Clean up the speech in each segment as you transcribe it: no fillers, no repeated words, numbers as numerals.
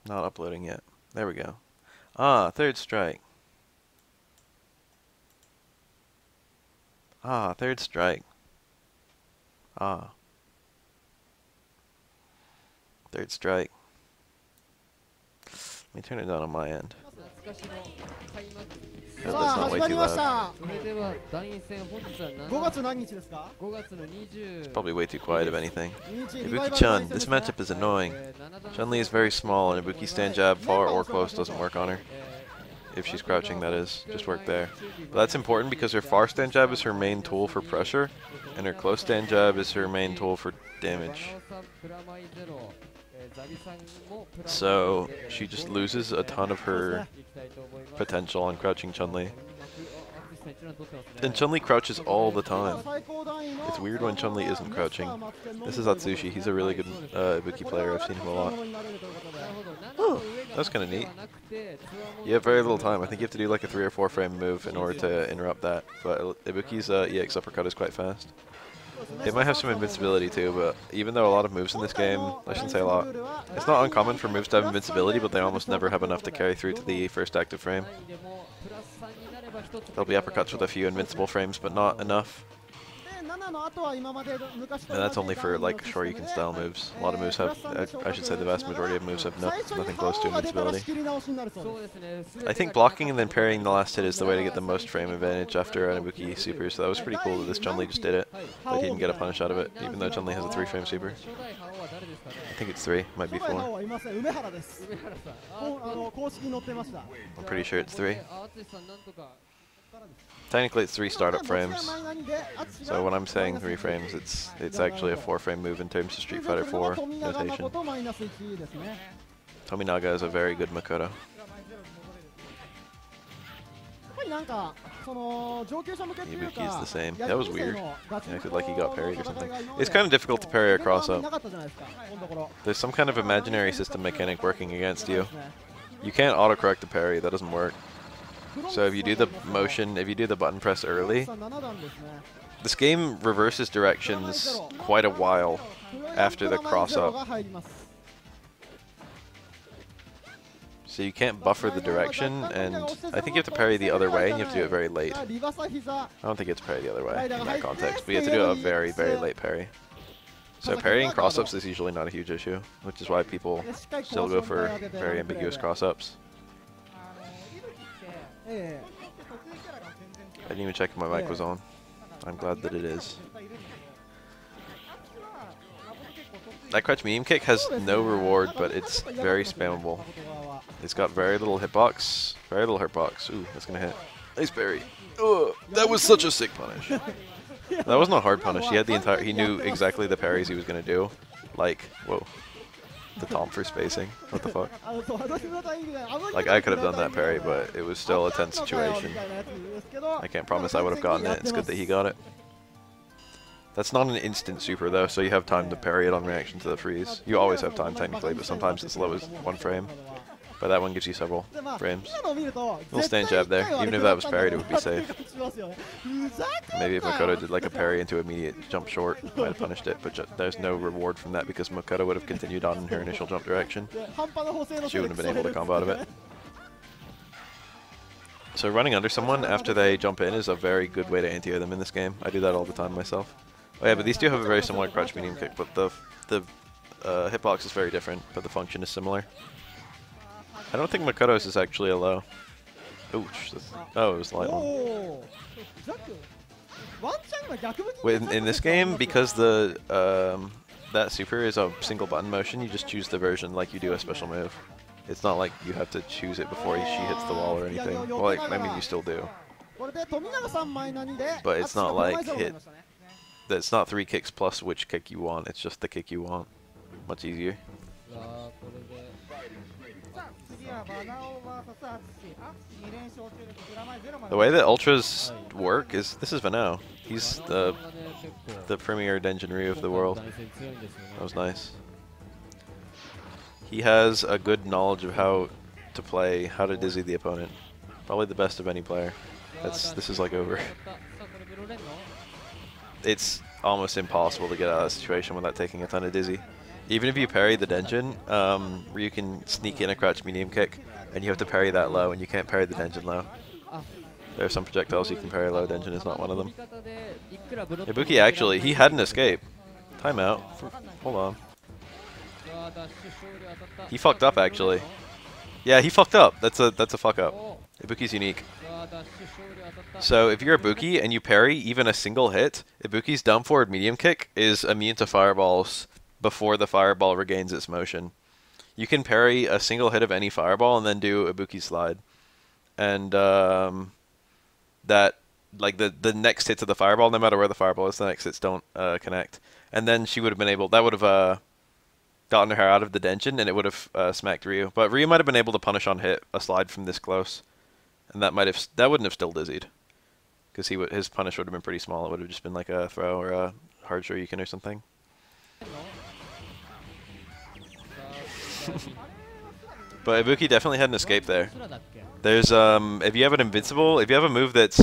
Not uploading yet. There we go. Ah, third strike. Ah, third strike. Ah. Third strike. Let me turn it down on my end. Hope that's not way too loud. It's probably way too quiet, if anything. Ibuki-chan, this matchup is annoying. Chun-Li is very small, and Ibuki stand jab far or close doesn't work on her. If she's crouching, that is. Just work there. But that's important because her far stand jab is her main tool for pressure, and her close stand jab is her main tool for damage. So she just loses a ton of her potential on crouching Chun-Li. And Chun-Li crouches all the time. It's weird when Chun-Li isn't crouching. This is Atsushi. He's a really good Ibuki player. I've seen him a lot. Oh, that was kind of neat. You have very little time. I think you have to do like a 3 or 4 frame move in order to interrupt that. But Ibuki's EX uppercut is quite fast. It might have some invincibility too, but even though a lot of moves in this game, I shouldn't say a lot, it's not uncommon for moves to have invincibility, but they almost never have enough to carry through to the first active frame. There'll be uppercuts with a few invincible frames, but not enough. And that's only for like Shoryuken style moves. A lot of moves have, I should say the vast majority of moves have nothing close to invincibility. I think blocking and then parrying the last hit is the way to get the most frame advantage after an Ibuki super, so that was pretty cool that this Chun-Li just did it, but he didn't get a punish out of it, even though Chun-Li has a 3 frame super. I think it's 3, might be 4. I'm pretty sure it's 3. Technically it's 3 startup frames, so when I'm saying 3 frames, it's actually a 4 frame move in terms of Street Fighter 4 notation. Tominaga is a very good Makoto. Ibuki is the same. That was weird. He acted like he got parried or something. It's kind of difficult to parry a cross-up. There's some kind of imaginary system mechanic working against you. You can't autocorrect the parry, that doesn't work. So if you do the motion, if you do the button press early, this game reverses directions quite a while after the cross-up. So you can't buffer the direction, and I think you have to parry the other way, and you have to do it very late. I don't think you have to parry the other way in that context, but you have to do a very, very late parry. So parrying cross-ups is usually not a huge issue, which is why people still go for very ambiguous cross-ups. I didn't even check if my mic was on. I'm glad that it is. That crouch medium kick has no reward, but it's very spammable. It's got very little hitbox. Very little hitbox. Ooh, that's gonna hit. Nice parry. Ugh, that was such a sick punish. That wasn't a hard punish. He had the entire. He knew exactly the parries he was gonna do. Like, whoa. The Tom for spacing. What the fuck? Like, I could have done that parry, but it was still a tense situation. I can't promise I would have gotten it. It's good that he got it. That's not an instant super, though, so you have time to parry it on reaction to the freeze. You always have time, technically, but sometimes it's as low as 1 frame. But that one gives you several frames. Little stand jab there. Even if that was parried, it would be safe. Maybe if Makoto did like a parry into immediate jump short, might have punished it, but there's no reward from that because Makoto would have continued on in her initial jump direction. She wouldn't have been able to combo out of it. So running under someone after they jump in is a very good way to anti-air them in this game. I do that all the time myself. Oh yeah, but these two have a very similar crouch medium kick, but the hitbox is very different, but the function is similar. I don't think Makoto's is actually a low. Ouch. Oh, it was the light one. Wait, in this game, because the that super is a single button motion, you just choose the version like you do a special move. It's not like you have to choose it before she hits the wall or anything. Well, like, I mean, you still do. But it's not like it's not 3 kicks plus which kick you want. It's just the kick you want. Much easier. The way that ultras work is, this is Vanao. He's the premier Denjin of the world. That was nice. He has a good knowledge of how to play, how to dizzy the opponent. Probably the best of any player. This is like over. It's almost impossible to get out of that situation without taking a ton of dizzy. Even if you parry the Denjin, where you can sneak in a crouch medium kick, and you have to parry that low, and you can't parry the Denjin low. There are some projectiles you can parry low, Denjin is not one of them. Ibuki actually, he had an escape. Timeout. Hold on. He fucked up actually. Yeah, he fucked up. That's a fuck up. Ibuki's unique. So if you're Ibuki and you parry even a single hit, Ibuki's down forward medium kick is immune to fireballs before the fireball regains its motion. You can parry a single hit of any fireball and then do Ibuki slide. And that, like, the next hits of the fireball, no matter where the fireball is, the next hits don't connect. And then she would have been able, that would have gotten her out of the Denjin, and it would have smacked Ryu. But Ryu might have been able to punish on hit a slide from this close, and that wouldn't have still dizzied, because his punish would have been pretty small. It would have just been like a throw or a hard shoryuken or something. But Ibuki definitely had an escape there. There's if you have an invincible, if you have a move that's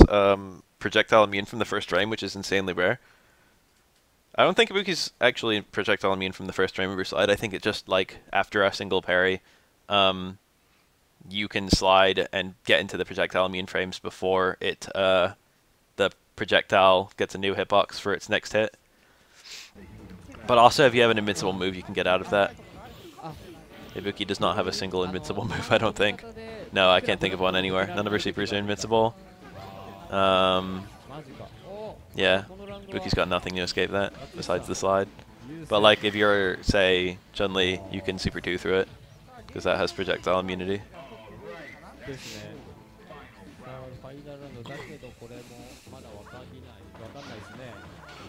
projectile immune from the first frame, which is insanely rare. I don't think Ibuki's actually projectile immune from the first frame of her slide. I think it just, like, after a single parry, you can slide and get into the projectile immune frames before it the projectile gets a new hitbox for its next hit. But also, if you have an invincible move, you can get out of that. Ibuki does not have a single invincible move, I don't think. No, I can't think of one anywhere. None of her supers are invincible. Yeah, Ibuki's got nothing to escape that, besides the slide. But, like, if you're, say, Chun-Li, you can Super 2 through it, because that has projectile immunity.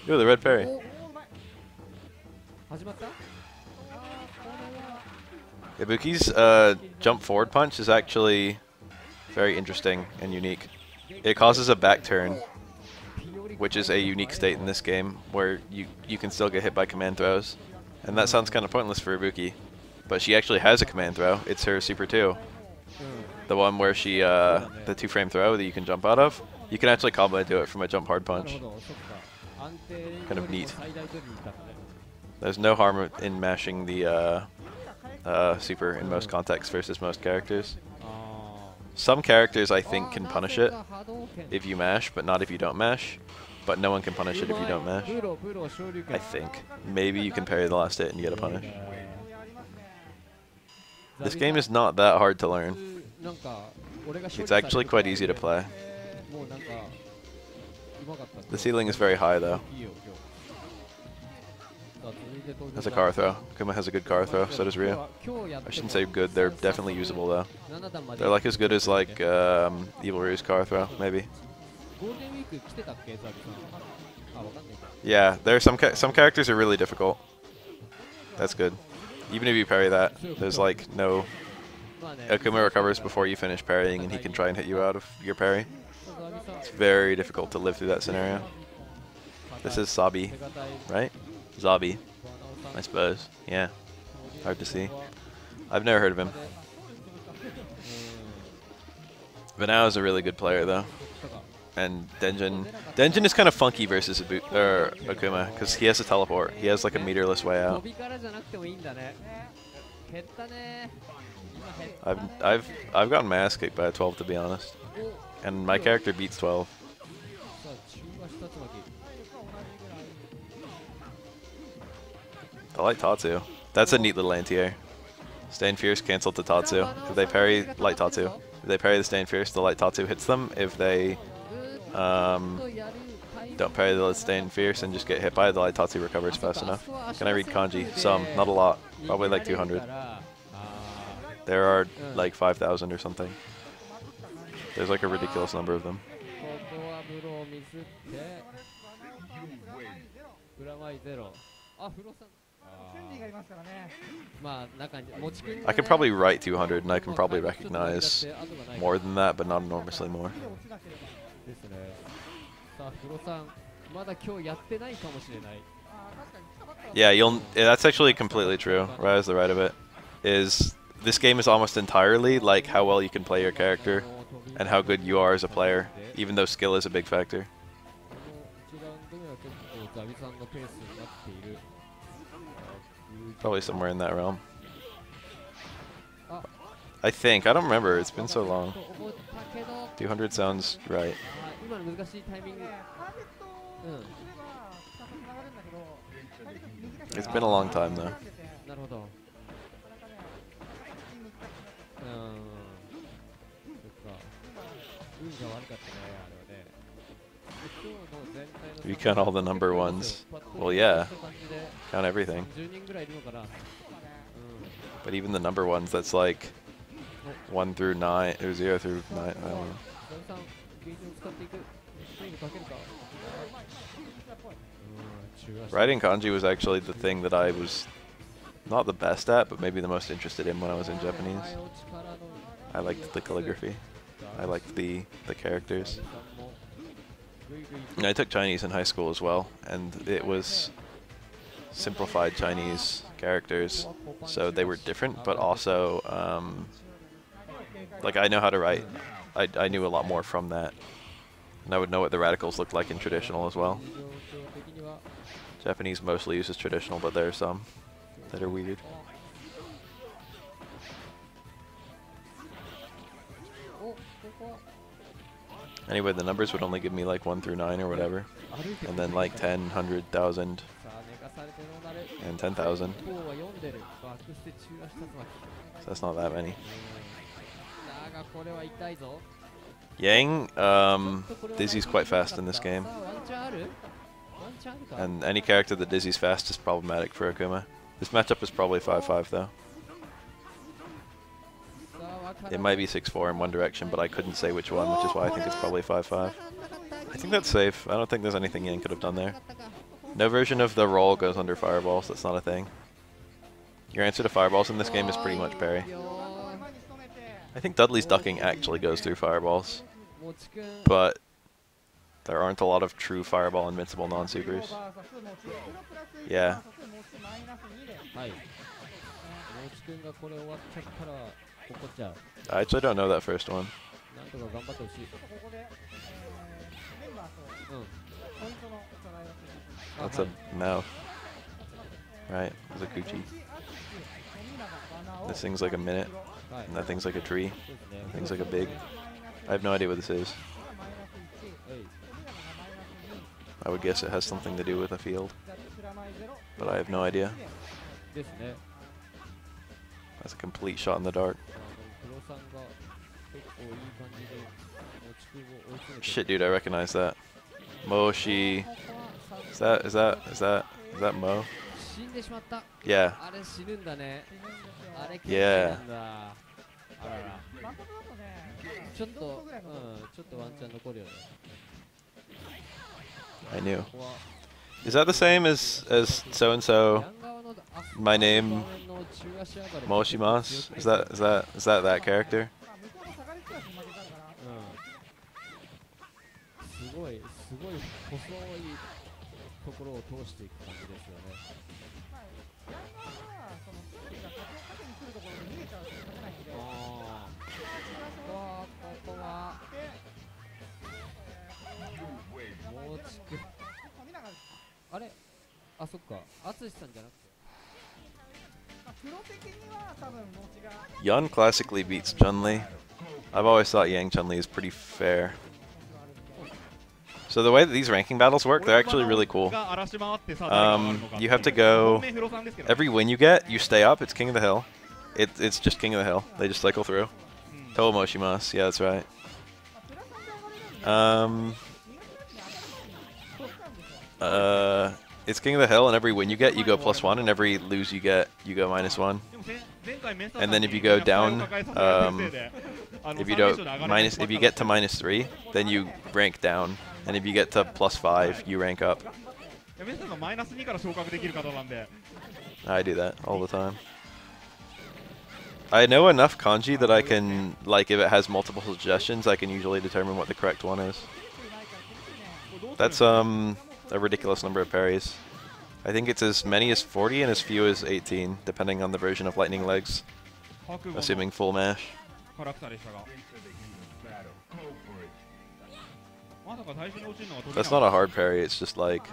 Ooh, the red parry. Ibuki's jump forward punch is actually very interesting and unique. It causes a back turn, which is a unique state in this game, where you can still get hit by command throws. And that sounds kind of pointless for Ibuki, but she actually has a command throw. It's her Super 2. The one where she, the 2-frame throw that you can jump out of. You can actually combo into it from a jump hard punch. Kind of neat. There's no harm in mashing the super in most contexts versus most characters. Some characters, I think, can punish it if you mash, but not if you don't mash. But no one can punish it if you don't mash. I think. Maybe you can parry the last hit and get a punish. This game is not that hard to learn. It's actually quite easy to play. The ceiling is very high, though. Has a car throw. Kuma has a good car throw, so does Ryu. I shouldn't say good, they're definitely usable though. They're like as good as like Evil Ryu's car throw, maybe. Yeah, there are some characters are really difficult. That's good. Even if you parry that, there's like no... Kuma recovers before you finish parrying and he can try and hit you out of your parry. It's very difficult to live through that scenario. This is Sabi, right? Zabi, I suppose. Yeah, hard to see. I've never heard of him. Vanao is a really good player though, and Denjin is kind of funky versus Akuma because he has a teleport. He has like a meterless way out. I've gotten my ass kicked by a 12 to be honest, and my character beats 12. I like Tatsu. That's a neat little anti-air. Staying Fierce cancelled to Tatsu. If they parry Light Tatsu. If they parry the Staying Fierce, the Light Tatsu hits them. If they don't parry the Staying Fierce and just get hit by it, the Light Tatsu recovers fast enough. Can I read kanji? Some, not a lot. Probably like 200. There are like 5,000 or something. There's like a ridiculous number of them. I can probably write 200 and I can probably recognize more than that, but not enormously more. Yeah, that's actually completely true. Right as the right of it is this game is almost entirely like how well you can play your character and how good you are as a player, even though skill is a big factor. Probably somewhere in that realm. I think. I don't remember. It's been so long. 200 sounds right. It's been a long time though. You count all the number ones. Well, yeah. Count everything. But even the number ones, that's like 1 through 9, or 0 through 9. I don't know. Writing kanji was actually the thing that I was not the best at, but maybe the most interested in when I was in Japanese. I liked the calligraphy. I liked the characters. And I took Chinese in high school as well, and it was simplified Chinese characters, so they were different, but also like I know how to write. I knew a lot more from that, and I would know what the radicals looked like in traditional as well. Japanese mostly uses traditional, but there are some that are weird. Anyway, the numbers would only give me like 1 through 9 or whatever, and then like 10, 100, 1,000, and 10,000. So that's not that many. Yang, Dizzy's quite fast in this game. And any character that Dizzy's fast is problematic for Akuma. This matchup is probably 5-5 though. It might be 6-4 in one direction, but I couldn't say which one, which is why I think it's probably 5-5. I think that's safe. I don't think there's anything Yang could have done there. No version of the roll goes under fireballs. That's not a thing. Your answer to fireballs in this game is pretty much parry. I think Dudley's ducking actually goes through fireballs, but there aren't a lot of true fireball invincible non-supers. Yeah. I actually don't know that first one. That's a mouth. Right, it's a Gucci. This thing's like a minute, and that thing's like a tree. That thing's like a big. I have no idea what this is. I would guess it has something to do with a field, but I have no idea. That's a complete shot in the dark. Shit, dude, I recognize that. Moshi. Is that Mo? Yeah. Yeah. I knew. Is that the same as so and so? My name Moshimas? Is that character? Yun classically beats Chun-Li. I've always thought Yang Chun-Li is pretty fair. So the way that these ranking battles work, they're actually really cool. You have to go, every win you get, you stay up, it's King of the Hill. It's just King of the Hill. They just cycle through. Toho Moshimasu, yeah, that's right. It's King of the Hill, and every win you get, you go +1, and every lose you get, you go -1. And then if you go down, if you get to -3, then you rank down, and if you get to +5, you rank up. I do that all the time. I know enough kanji that I can, like, if it has multiple suggestions, I can usually determine what the correct one is. That's a ridiculous number of parries. I think it's as many as 40 and as few as 18, depending on the version of Lightning Legs, assuming full mash. That's not a hard parry, it's just like...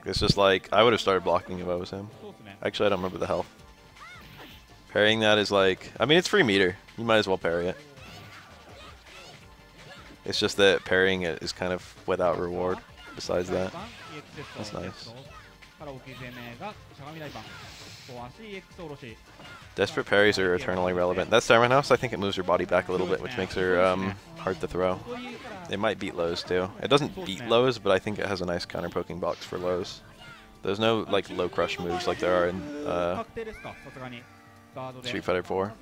It's just like, I would have started blocking if I was him. Actually, I don't remember the health. Parrying that is like, I mean, it's free meter. You might as well parry it. It's just that parrying it is kind of without reward. Besides that, that's nice. Desperate parries are eternally relevant. That Starman House, I think it moves her body back a little bit, which makes her hard to throw. It might beat lows too. It doesn't beat lows, but I think it has a nice counter poking box for lows. There's no like low crush moves like there are in Street Fighter 4.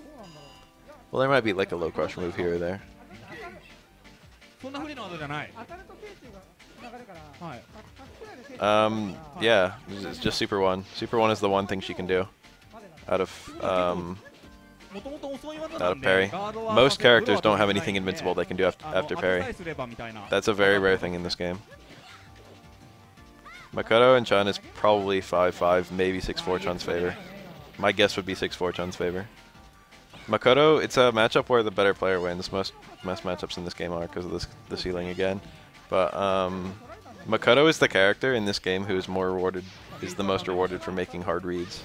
Well, there might be like a low crush move here or there. Yeah, it's just Super 1. Super 1 is the one thing she can do out of parry. Most characters don't have anything invincible they can do after parry. That's a very rare thing in this game. Makoto and Chun is probably 5-5, maybe 6-4 Chun's favor. My guess would be 6-4 Chun's favor. Makoto, it's a matchup where the better player wins. Most matchups in this game are because of the ceiling again. But Makoto is the character in this game who is the most rewarded for making hard reads.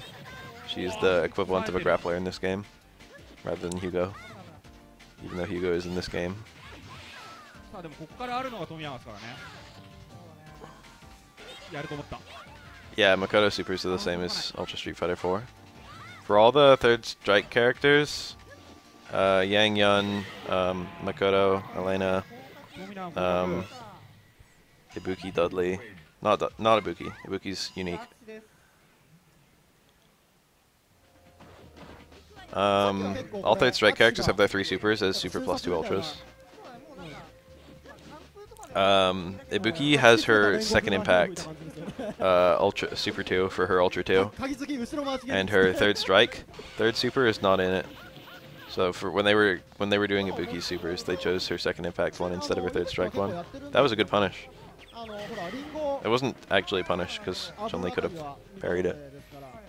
She is the equivalent of a grappler in this game, rather than Hugo. Even though Hugo is in this game. Yeah, Makoto supers are the same as Ultra Street Fighter 4. For all the third strike characters, Yang Yun, Makoto, Elena, Ibuki, Dudley, not Ibuki. Ibuki's unique. All third strike characters have their 3 supers as super plus 2 ultras. Ibuki has her second impact, Ultra Super 2 for her Ultra 2, and her third strike, third super is not in it. So for when they were doing Ibuki's supers, they chose her second impact one instead of her third strike one. That was a good punish. It wasn't actually a punish because Chun-Li could have parried it.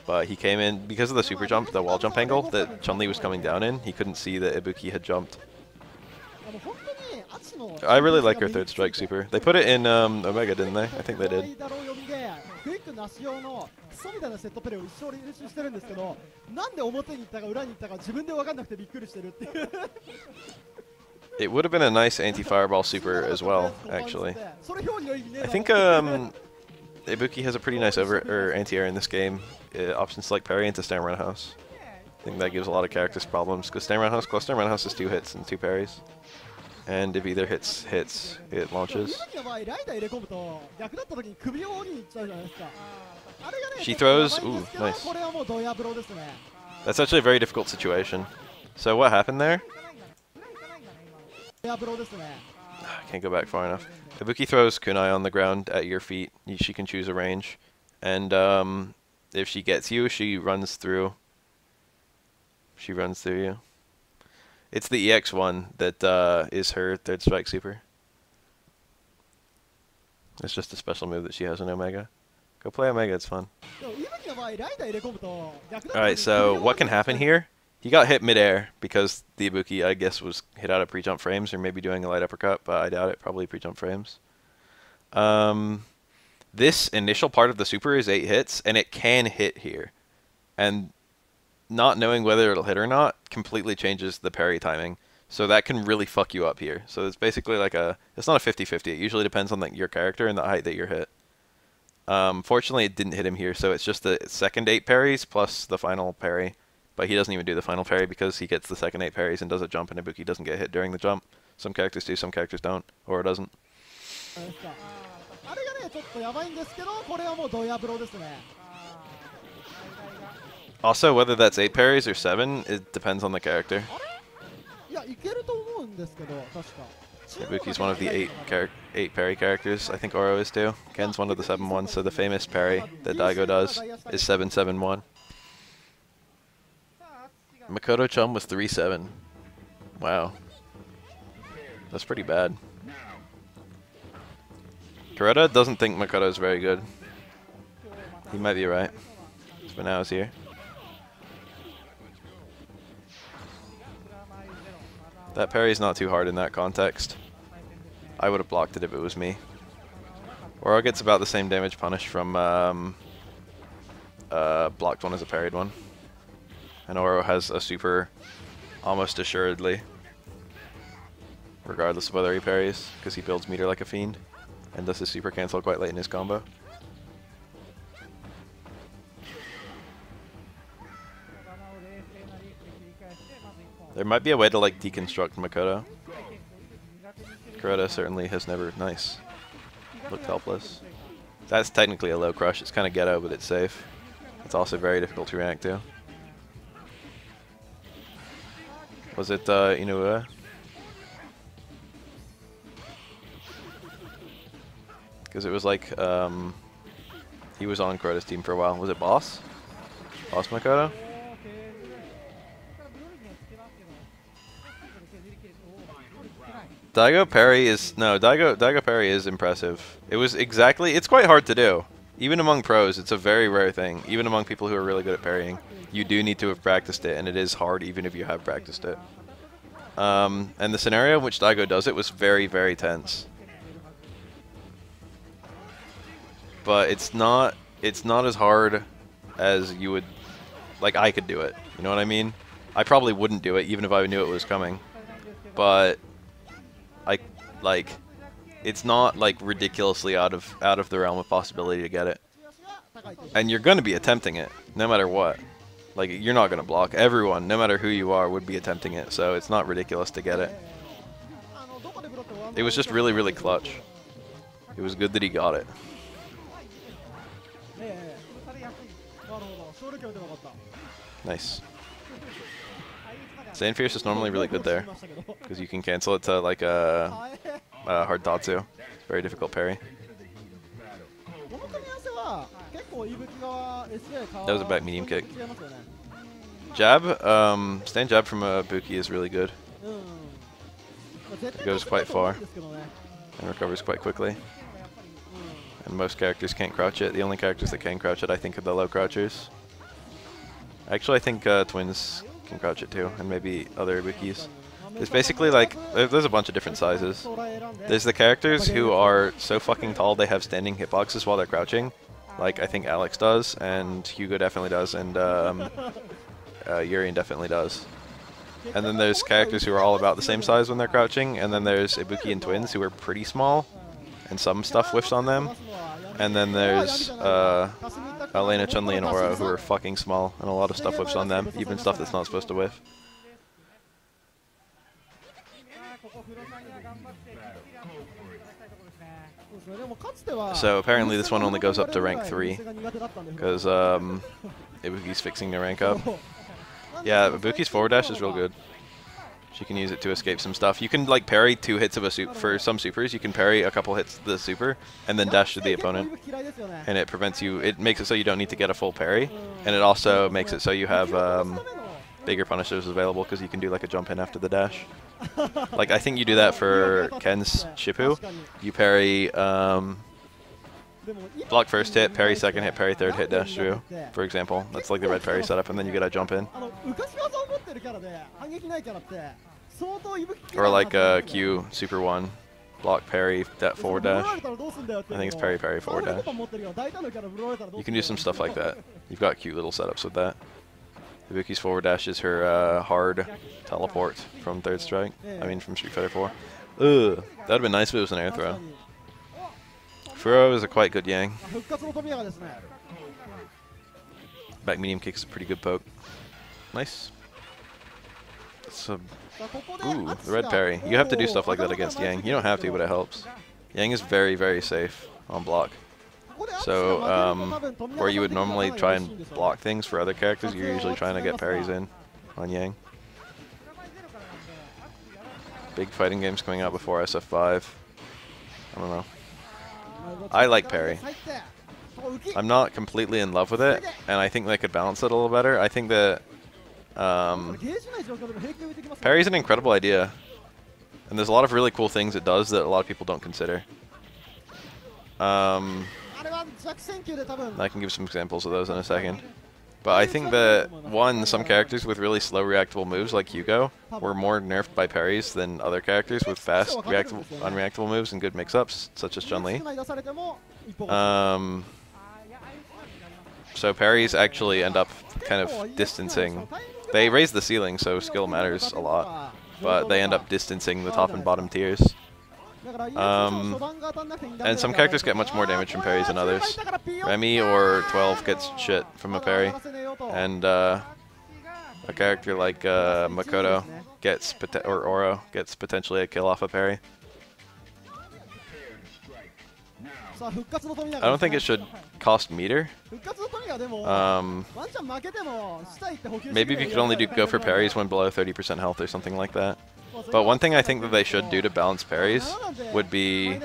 But he came in, because of the super jump, the wall jump angle that Chun-Li was coming down in, he couldn't see that Ibuki had jumped. I really like her third strike super. They put it in Omega, didn't they? I think they did. It would have been a nice anti-fireball super as well, actually. I think Ibuki has a pretty nice anti-air in this game. Options like parry into stand roundhouse. I think that gives a lot of characters problems because stand roundhouse is 2 hits and 2 parries. And if either hits, it launches. She throws. Ooh, nice. That's actually a very difficult situation. So what happened there? I can't go back far enough. Ibuki throws kunai on the ground at your feet. She can choose a range. And if she gets you, she runs through. She runs through you. It's the EX one that is her third strike super. It's just a special move that she has in Omega. Go play Omega, it's fun. Alright, so what can happen here? He got hit midair because the Ibuki, I guess, was hit out of pre-jump frames or maybe doing a light uppercut, but I doubt it. Probably pre-jump frames. This initial part of the super is 8 hits, and it can hit here. And not knowing whether it'll hit or not completely changes the parry timing. So that can really fuck you up here. So it's basically like it's not a 50-50. It usually depends on your character and the height that you're hit. Fortunately, it didn't hit him here, so it's just the second 8 parries plus the final parry. But he doesn't even do the final parry because he gets the second 8 parries and does a jump, and Ibuki doesn't get hit during the jump. Some characters do, some characters don't, or it doesn't. Also, whether that's 8 parries or 7, it depends on the character. Ibuki's one of the 8 parry characters. I think Oro is too. Ken's one of the 7 ones, so the famous parry that Daigo does is 7-7-1. Makoto Chum was 3-7. Wow. That's pretty bad. Kuroda doesn't think Makoto is very good. He might be right. Spinao's here. That parry's not too hard in that context. I would have blocked it if it was me. Oro gets about the same damage punish from blocked one as a parried one. And Oro has a super almost assuredly, regardless of whether he parries, because he builds meter like a fiend, and does his super cancel quite late in his combo. There might be a way to like deconstruct Makoto. Kuroda certainly has never looked helpless. That's technically a low crush. It's kind of ghetto, but it's safe. It's also very difficult to react to. Was it Inoue? Because it was like he was on Kuroda's team for a while. Was it Boss? Boss Makoto? Daigo Parry is Daigo Parry is impressive. It's quite hard to do. Even among pros, it's a very rare thing. Even among people who are really good at parrying, you do need to have practiced it, and it is hard even if you have practiced it. And the scenario in which Daigo does it was very, very tense. But it's not as hard as you would, like I could do it. You know what I mean? I probably wouldn't do it even if I knew it was coming. But it's not like ridiculously out of the realm of possibility to get it. And you're going to be attempting it no matter what. Like, you're not going to block. Everyone, no matter who you are, would be attempting it, so it's not ridiculous to get it. It was just really, really clutch. It was good that he got it. Nice. Sand Fierce is normally really good there, because you can cancel it to like a hard Tatsu. Very difficult parry. That was a back medium kick. Jab, stand jab from Ibuki is really good. It goes quite far and recovers quite quickly. And most characters can't crouch it. The only characters that can crouch it, I think, are the low crouchers. Actually, I think Twins can crouch it too, and maybe other Ibukis. There's basically like, there's a bunch of different sizes. There's the characters who are so fucking tall they have standing hitboxes while they're crouching. Like I think Alex does, and Hugo definitely does, and Urien definitely does. And then there's characters who are all about the same size when they're crouching, and then there's Ibuki and Twins who are pretty small, and some stuff whiffs on them. And then there's Elena, Chun-Li, and Oro who are fucking small, and a lot of stuff whiffs on them, even stuff that's not supposed to whiff. So apparently this one only goes up to rank 3, because Ibuki's fixing the rank up. Yeah, Ibuki's forward dash is real good. She can use it to escape some stuff. You can like parry 2 hits of a super. For some supers, you can parry a couple hits of the super and then dash to the opponent. And it prevents you, it makes it so you don't need to get a full parry. And it also makes it so you have bigger punishers available because you can do like a jump in after the dash. Like I think you do that for Ken's Shippu. You parry block first hit, parry second hit, parry third hit, dash through, for example. That's like the red parry setup, and then you get a jump in. Or like Q Super 1, block parry, forward dash. I think it's parry, parry, forward dash. You can do some stuff like that. You've got cute little setups with that. Ibuki's forward dash is her hard teleport from Third Strike. I mean from Street Fighter 4. Ugh, that would have been nice if it was an air throw. Furo is a quite good Yang. Back medium kick is a pretty good poke. Nice. So, ooh, the red parry. You have to do stuff like that against Yang. You don't have to, but it helps. Yang is very, very safe on block. So, where you would normally try and block things for other characters, you're usually trying to get parries in on Yang. Big fighting games coming out before SF3. I don't know. I like parry. I'm not completely in love with it, and I think they could balance it a little better. I think that parry's an incredible idea, and there's a lot of really cool things it does that a lot of people don't consider. I can give some examples of those in a second. But I think that, one, some characters with really slow reactable moves, like Hugo, were more nerfed by parries than other characters with fast, unreactable moves and good mix-ups, such as Chun-Li. So parries actually end up kind of distancing. They raise the ceiling, so skill matters a lot, but they end up distancing the top and bottom tiers. And some characters get much more damage from parries than others. Remy or 12 gets shit from a parry, and a character like Makoto gets or Oro gets potentially a kill off a parry. I don't think it should cost meter. Maybe if you could only go for parries when below 30% health or something like that. But one thing I think that they should do to balance parries would be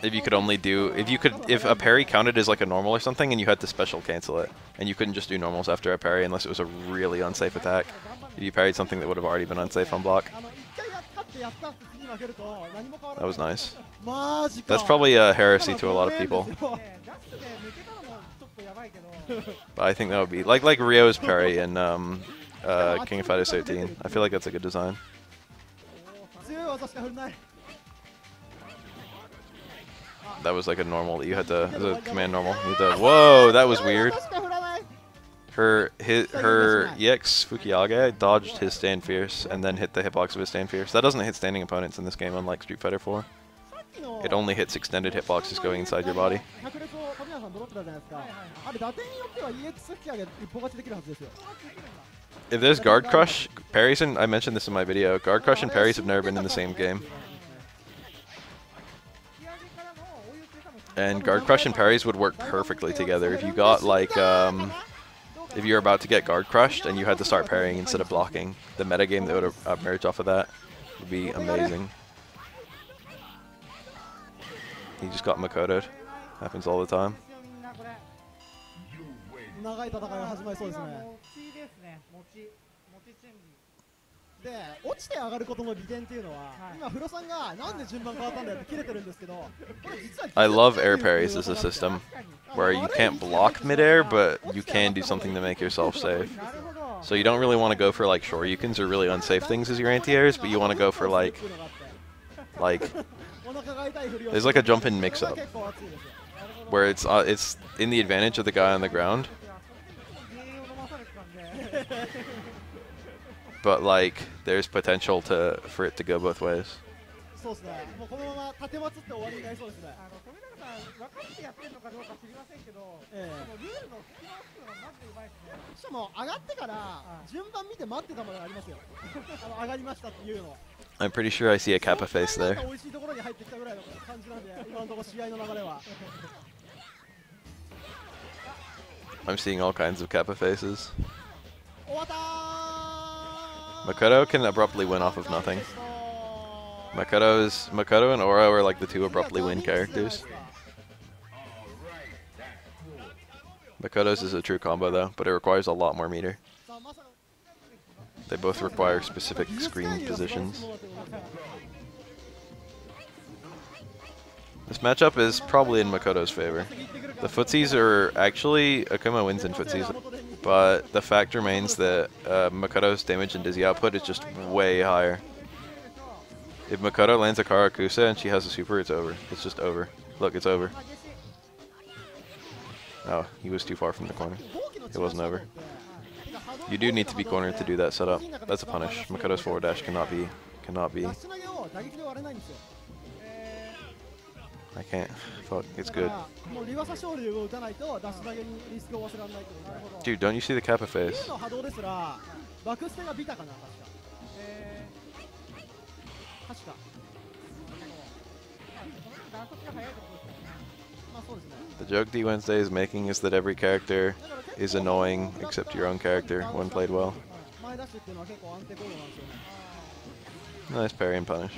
if you could only do if a parry counted as like a normal or something and you had to special cancel it, and you couldn't just do normals after a parry unless it was a really unsafe attack. If you parried something that would have already been unsafe on block. That was nice. That's probably a heresy to a lot of people. But I think that would be like Ryo's parry in King of Fighters 13. I feel like that's a good design. That was like a normal that you had to, as a command normal. You had to, whoa, that was weird. Her EX Fukiage dodged his Stand Fierce and then hit the hitbox of his Stand Fierce. That doesn't hit standing opponents in this game, unlike Street Fighter 4. It only hits extended hitboxes going inside your body. If there's guard crush, parries, and I mentioned this in my video, guard crush and parries have never been in the same game. And guard crush and parries would work perfectly together. If you got like, if you're about to get guard crushed and you had to start parrying instead of blocking, the metagame that would emerge off of that would be amazing. He just got Makoto'd. Happens all the time. I love air parries as a system, where you can't block midair, but you can do something to make yourself safe. So you don't really want to go for like shoryukens or really unsafe things as your anti-airs, but you want to go for like there's like a jump-in mix-up, where it's in the advantage of the guy on the ground. But like, there's potential for it to go both ways. I'm pretty sure I see a Kappa face there. I'm seeing all kinds of Kappa faces. Makoto can abruptly win off of nothing. Makoto and Oro are like the two abruptly win characters. Makoto's is a true combo though, but it requires a lot more meter. They both require specific screen positions. This matchup is probably in Makoto's favor. The footsies are actually, Akuma wins in footsies, but the fact remains that Makoto's damage and dizzy output is just way higher. If Makoto lands a Karakusa and she has a super, it's over. It's just over. Look, it's over. Oh, he was too far from the corner. It wasn't over. You do need to be cornered to do that setup. That's a punish. Makoto's forward dash cannot be. I can't. Fuck, it's good. Dude, don't you see the Kappa face? The joke D Wednesday is making is that every character is annoying except your own character when played well. Nice parry and punish.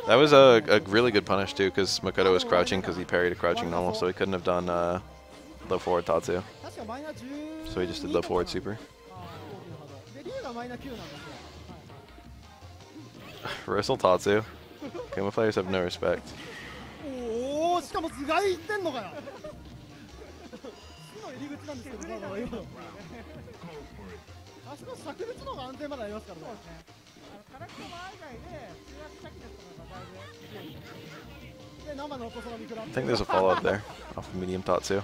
That was a really good punish too, because Makoto was crouching because he parried a crouching normal, so he couldn't have done low forward Tatsu. So he just did low forward super. Reversal Tatsu. Kama players have no respect. I think there's a follow-up there off of medium Tatsu.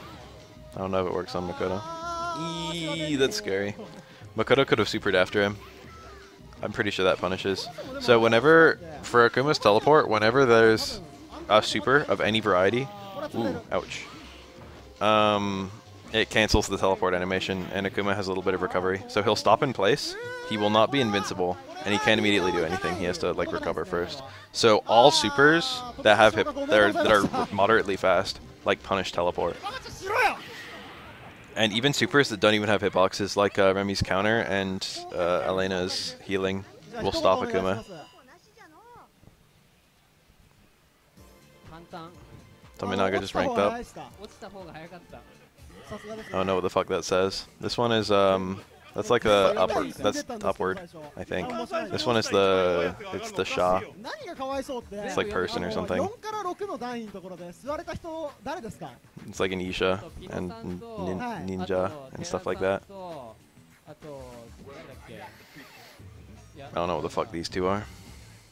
I don't know if it works on Makoto. Eee, that's scary. Makoto could have supered after him. I'm pretty sure that punishes. So whenever, for Akuma's teleport, whenever there's a super of any variety, ooh, ouch. It cancels the teleport animation, and Akuma has a little bit of recovery. So he'll stop in place, he will not be invincible, and he can't immediately do anything. He has to like recover first. So all supers that have that are moderately fast, like punish teleport. And even supers that don't even have hitboxes, like Remy's counter and Elena's healing, will stop Akuma. Tominaga just ranked up. I don't know what the fuck that says. This one is that's like a upward. That's upward, I think. This one is it's the Sha. It's like person or something. It's like an Isha and ninja and stuff like that. I don't know what the fuck these two are.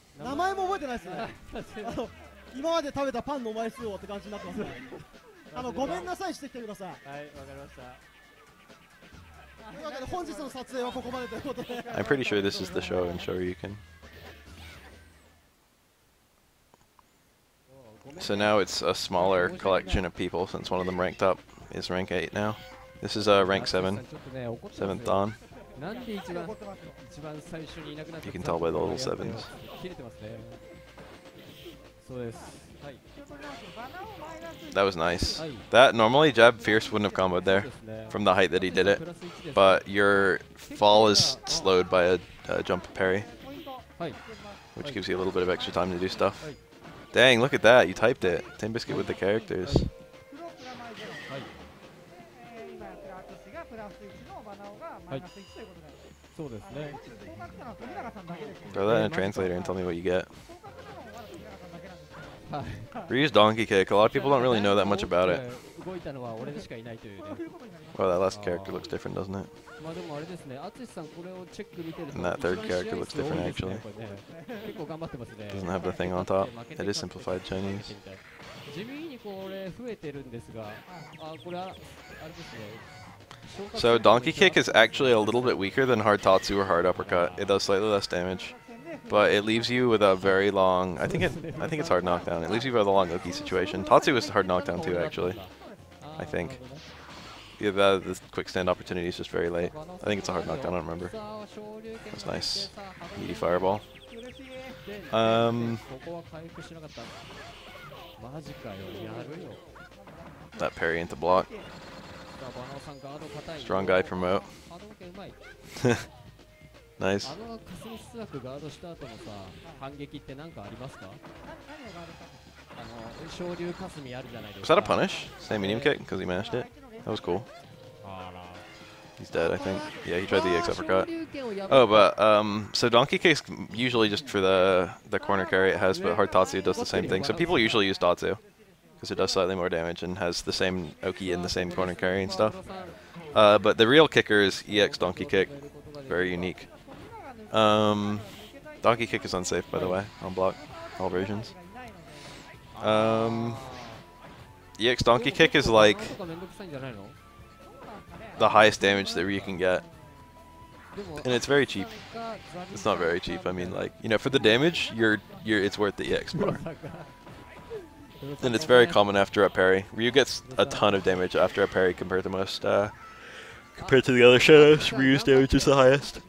I'm pretty sure this is the show and Shoryuken. So now it's a smaller collection of people since one of them ranked up is rank 8 now. This is rank 7, 7th Dan. You can tell by the little 7s. That was nice. That normally Jab Fierce wouldn't have comboed there from the height that he did it, but your fall is slowed by a jump parry, which gives you a little bit of extra time to do stuff. Dang, look at that, you typed it. Tin Biscuit with the characters. Throw that in a translator and tell me what you get. Ryu's donkey kick. A lot of people don't really know that much about it. Well, that last character looks different, doesn't it? And that third character looks different, actually. Doesn't have the thing on top. It is simplified Chinese. So donkey kick is actually a little bit weaker than hard Tatsu or hard uppercut. It does slightly less damage. But it leaves you with a very long. I think it's hard knockdown. It leaves you with a long Oki situation. Tatsu is hard knockdown too, actually. I think. Yeah, the quick stand opportunity is just very late. I think it's a hard knockdown. I don't remember. That's nice. Meaty fireball. That parry into block. Strong guy promote. Nice. Was that a punish? Same medium kick? Because he mashed it? That was cool. He's dead, I think. Yeah, he tried the EX uppercut. Oh, but, so donkey kick's usually just for the corner carry it has, but hard Tatsu does the same thing. So people usually use Tatsu, because it does slightly more damage and has the same Oki and the same corner carry and stuff. But the real kicker is EX donkey kick. Very unique. Donkey kick is unsafe, by the way, on block, all versions. EX donkey kick is like the highest damage that Ryu can get, and it's very cheap. It's not very cheap. I mean, like, you know, for the damage, it's worth the EX bar. And it's very common after a parry. Ryu gets a ton of damage after a parry compared to most, compared to the other shadows. Ryu's damage is the highest.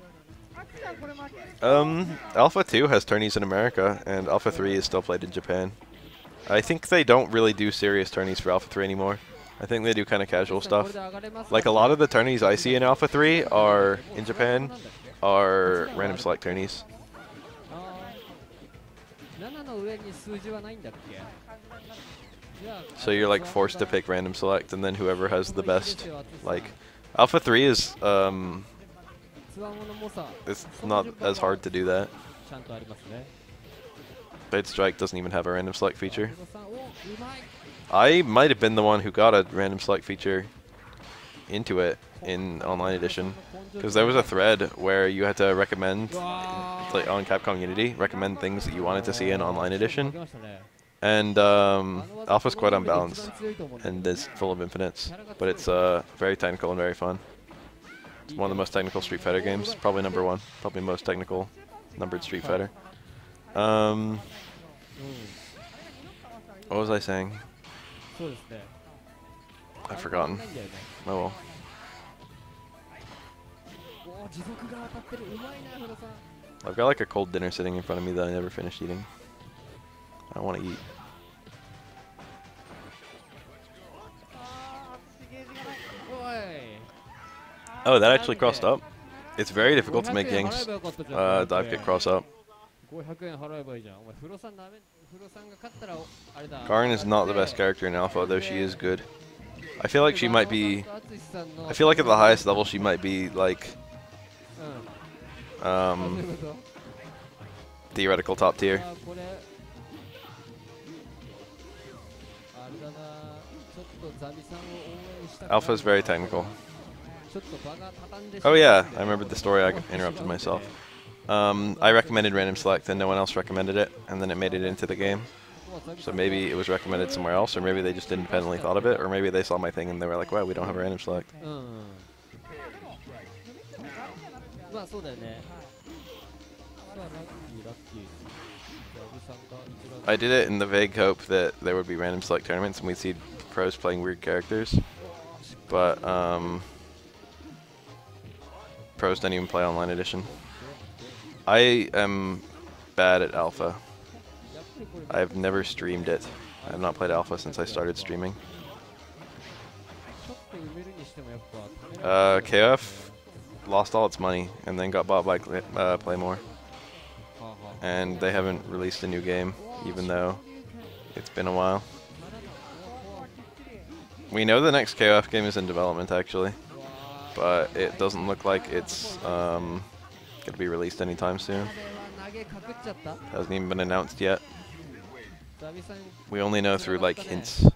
Alpha 2 has tourneys in America, and Alpha 3 is still played in Japan. I think they don't really do serious tourneys for Alpha 3 anymore. I think they do kind of casual stuff. Like, a lot of the tourneys I see in Alpha 3 are, in Japan, are random select tourneys. So you're like forced to pick random select, and then whoever has the best, like, Alpha 3 is, it's not as hard to do that. Blade Strike doesn't even have a random select feature. I might have been the one who got a random select feature into it in online edition, because there was a thread where you had to recommend, like on Capcom Unity, recommend things that you wanted to see in online edition. And Alpha's quite unbalanced, and is full of infinites, but it's very technical and very fun. It's one of the most technical Street Fighter games, probably number one, probably most technical numbered Street Fighter. What was I saying? I've forgotten. Oh well. I've got like a cold dinner sitting in front of me that I never finished eating. I don't want to eat. Oh, that actually crossed up. It's very difficult to make Yang's dive kick cross up. Karin is not the best character in Alpha, though she is good. I feel like she might be... I feel like at the highest level she might be like... theoretical top tier. Alpha is very technical. Oh yeah, I remembered the story. I interrupted myself. I recommended random select and no one else recommended it, and then it made it into the game. So maybe it was recommended somewhere else, or maybe they just independently thought of it, or maybe they saw my thing and they were like, wow, we don't have a random select. I did it in the vague hope that there would be random select tournaments and we'd see pros playing weird characters, but pros don't even play online edition. I am bad at Alpha. I've never streamed it. I have not played Alpha since I started streaming. KOF lost all its money and then got bought by Playmore. And they haven't released a new game, even though it's been a while. We know the next KOF game is in development, actually. But it doesn't look like it's going to be released anytime soon. Hasn't even been announced yet. We only know through like hints,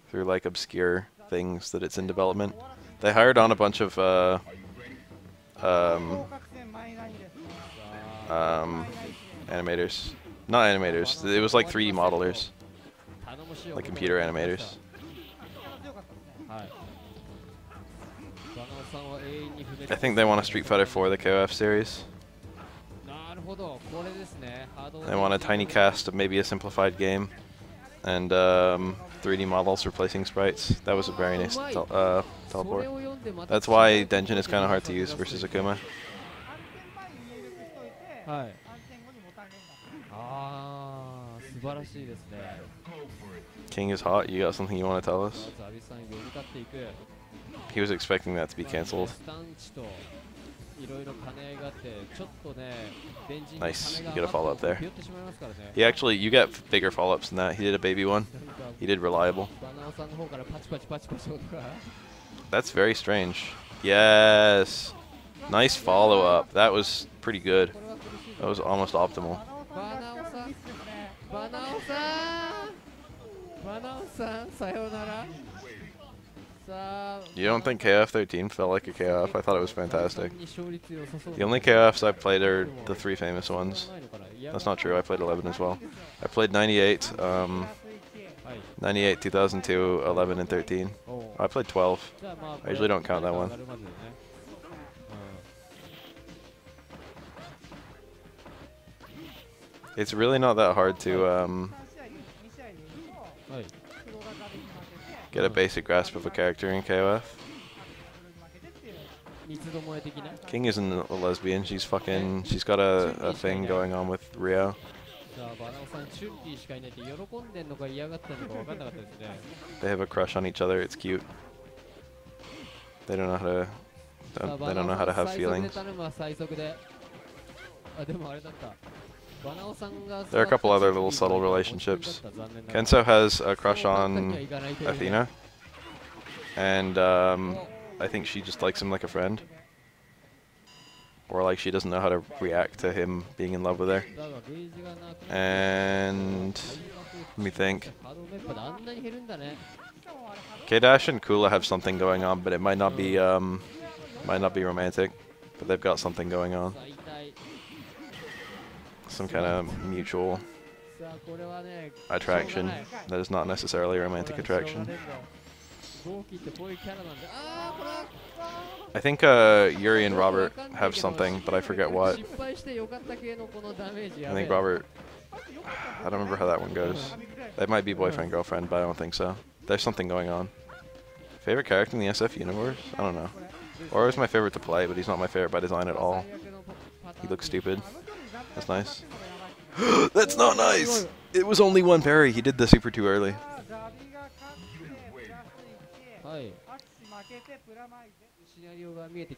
through like obscure things that it's in development. They hired on a bunch of animators. Not animators, it was like 3D modelers. Like computer animators. I think they want a Street Fighter 4, the KOF series. They want a tiny cast of maybe a simplified game. And 3D models replacing sprites. That was a very nice teleport. That's why Denjin is kind of hard to use versus Akuma. King is hot. You got something you want to tell us? He was expecting that to be cancelled. Nice. You get a follow-up there. He actually, you get bigger follow-ups than that. He did a baby one. He did reliable. That's very strange. Yes. Nice follow-up. That was pretty good. That was almost optimal. You don't think KF13 felt like a KF? I thought it was fantastic. The only KFs I've played are the 3 famous ones. That's not true, I played 11 as well. I played 98, 98, 2002, 11, and 13. I played 12. I usually don't count that one. It's really not that hard to get a basic grasp of a character in KOF. King isn't a lesbian, she's got a thing going on with Rio. They have a crush on each other, it's cute. They don't know how to have feelings. There are a couple other little subtle relationships. Kenso has a crush on Athena, and I think she just likes him like a friend. Or like she doesn't know how to react to him being in love with her. And let me think. K-Dash and Kula have something going on, but it might not be romantic. But they've got something going on. Some kind of mutual attraction that is not necessarily a romantic attraction. I think Yuri and Robert have something, but I forget what. I think Robert... I don't remember how that one goes. That might be boyfriend-girlfriend, but I don't think so. There's something going on. Favorite character in the SF universe? I don't know. Oro's my favorite to play, but he's not my favorite by design at all. He looks stupid. That's nice. That's not nice! It was only one parry. He did the super too early. I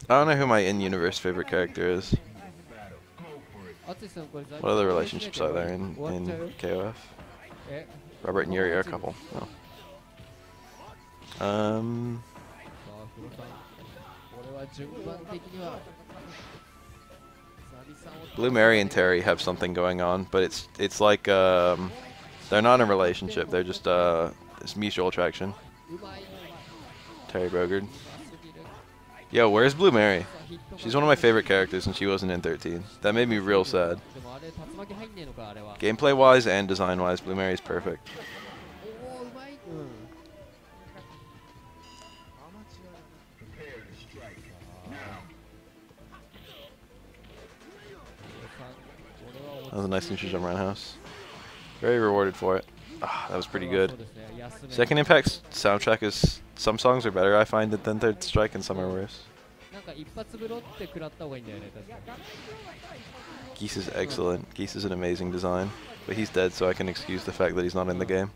don't know who my in-universe favorite character is. What other relationships are there in KOF? Robert and Yuri are a couple. Oh. Blue Mary and Terry have something going on, but it's like they're not in a relationship. They're just it's mutual attraction. Terry Bogard. Yo, where's Blue Mary? She's one of my favorite characters, and she wasn't in 13. That made me real sad. Gameplay-wise and design-wise, Blue Mary is perfect. That was a nice neutral jump roundhouse. Very rewarded for it. Ah, that was pretty good. Second Impact's soundtrack is... Some songs are better, I find, than Third Strike, and some are worse. Geese is excellent. Geese is an amazing design. But he's dead, so I can excuse the fact that he's not in the game.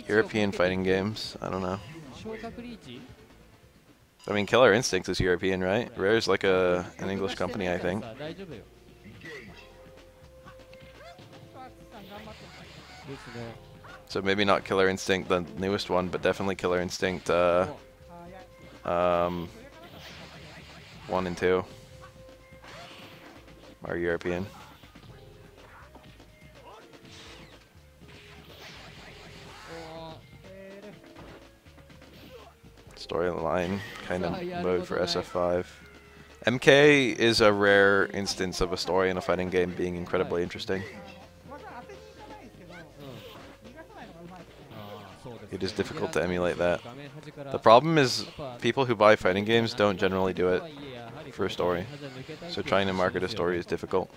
European fighting games? I don't know. I mean, Killer Instinct is European, right? Rare's like an English company, I think. So maybe not Killer Instinct, the newest one, but definitely Killer Instinct 1 and 2 are European. Storyline kind of mode for SF5. MK is a rare instance of a story in a fighting game being incredibly interesting. It is difficult to emulate that. The problem is people who buy fighting games don't generally do it for a story. So trying to market a story is difficult.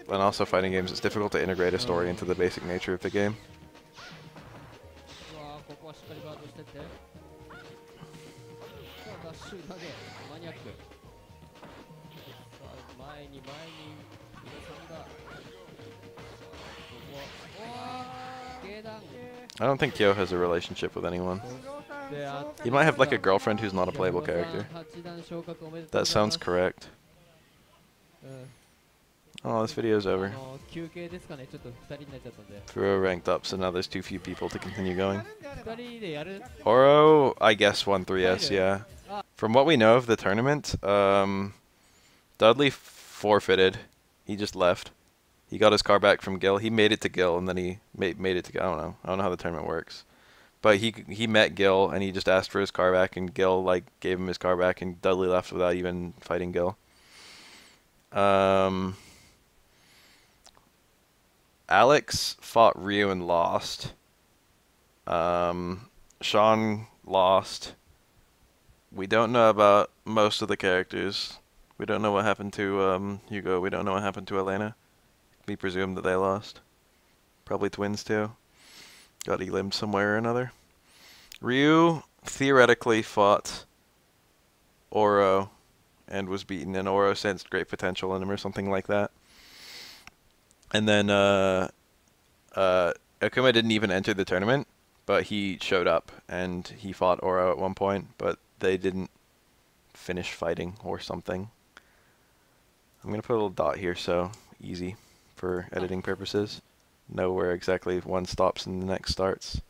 And also fighting games, it's difficult to integrate a story into the basic nature of the game. I don't think Kyo has a relationship with anyone. He might have like a girlfriend who's not a playable character. That sounds correct. Oh, this video's over. Furo ranked up, so now there's too few people to continue going. Oro, I guess, won 3S, yeah. From what we know of the tournament, Dudley forfeited. He just left. He got his car back from Gil. He made it to Gil, and then he made it to... I don't know how the tournament works. But he met Gil, and he just asked for his car back, and Gil, like, gave him his car back, and Dudley left without even fighting Gil. Alex fought Ryu and lost. Sean lost. We don't know about most of the characters. We don't know what happened to Hugo. We don't know what happened to Elena. We presume that they lost. Probably twins too. Got elimed somewhere or another. Ryu theoretically fought Oro and was beaten, and Oro sensed great potential in him or something like that. And then Akuma didn't even enter the tournament, but he showed up and he fought Oro at one point, but they didn't finish fighting or something. I'm going to put a little dot here so easy for editing purposes. Know where exactly one stops and the next starts.